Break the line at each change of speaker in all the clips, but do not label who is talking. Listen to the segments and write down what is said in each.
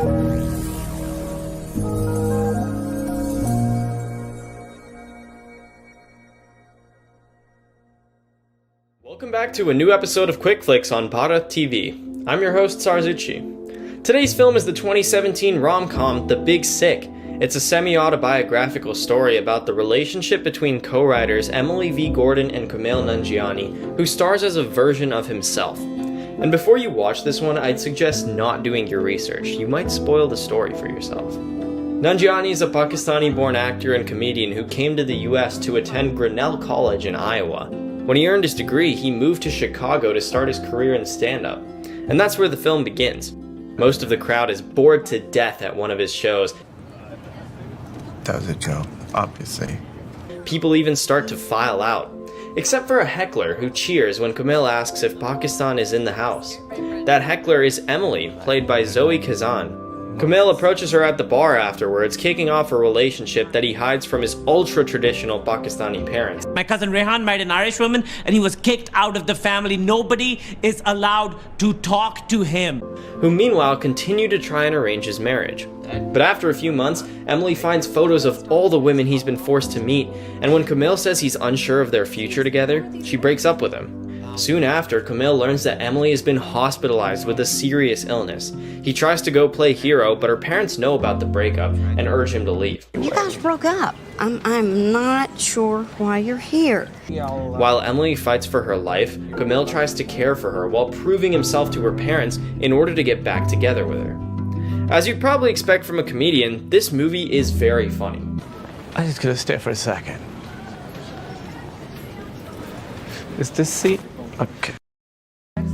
Welcome back to a new episode of Quick Flicks on Bharat TV. I'm your host, Saar Zutshi. Today's film is the 2017 rom-com The Big Sick. It's a semi-autobiographical story about the relationship between co-writers Emily V. Gordon and Kumail Nanjiani, who stars as a version of himself. And before you watch this one, I'd suggest not doing your research. You might spoil the story for yourself. Nanjiani is a Pakistani-born actor and comedian who came to the US to attend Grinnell College in Iowa. When he earned his degree, he moved to Chicago to start his career in stand-up. And that's where the film begins. Most of the crowd is bored to death at one of his shows.
That was a joke, obviously.
People even start to file out. Except for a heckler who cheers when Kumail asks if Pakistan is in the house. That heckler is Emily, played by Zoe Kazan. Kumail approaches her at the bar afterwards, kicking off a relationship that he hides from his ultra-traditional Pakistani parents.
My cousin Rehan married an Irish woman and he was kicked out of the family. Nobody is allowed to talk to him.
Who meanwhile continue to try and arrange his marriage. But after a few months, Emily finds photos of all the women he's been forced to meet, and when Kumail says he's unsure of their future together, she breaks up with him. Soon after, Kumail learns that Emily has been hospitalized with a serious illness. He tries to go play hero, but her parents know about the breakup and urge him to leave.
You guys broke up. I'm not sure why you're here.
While Emily fights for her life, Kumail tries to care for her while proving himself to her parents in order to get back together with her. As you'd probably expect from a comedian, this movie is very funny.
I just gotta stay for a second. Is this seat? Okay.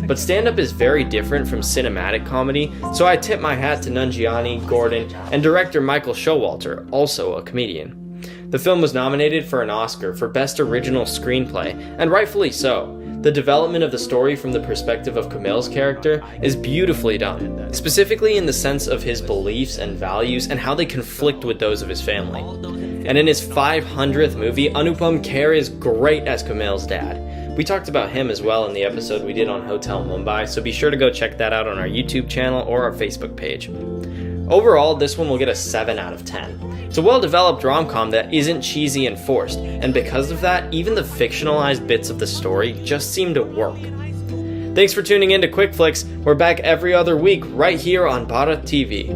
But stand-up is very different from cinematic comedy, so I tip my hat to Nanjiani, Gordon, and director Michael Showalter, also a comedian. The film was nominated for an Oscar for Best Original Screenplay, and rightfully so. The development of the story from the perspective of Kumail's character is beautifully done, specifically in the sense of his beliefs and values and how they conflict with those of his family. And in his 500th movie, Anupam Kher is great as Kumail's dad. We talked about him as well in the episode we did on Hotel Mumbai, so be sure to go check that out on our YouTube channel or our Facebook page. Overall, this one will get a 7 out of 10. It's a well-developed rom-com that isn't cheesy and forced, and because of that, even the fictionalized bits of the story just seem to work. Thanks for tuning in to Quick Flicks. We're back every other week right here on Bharat TV.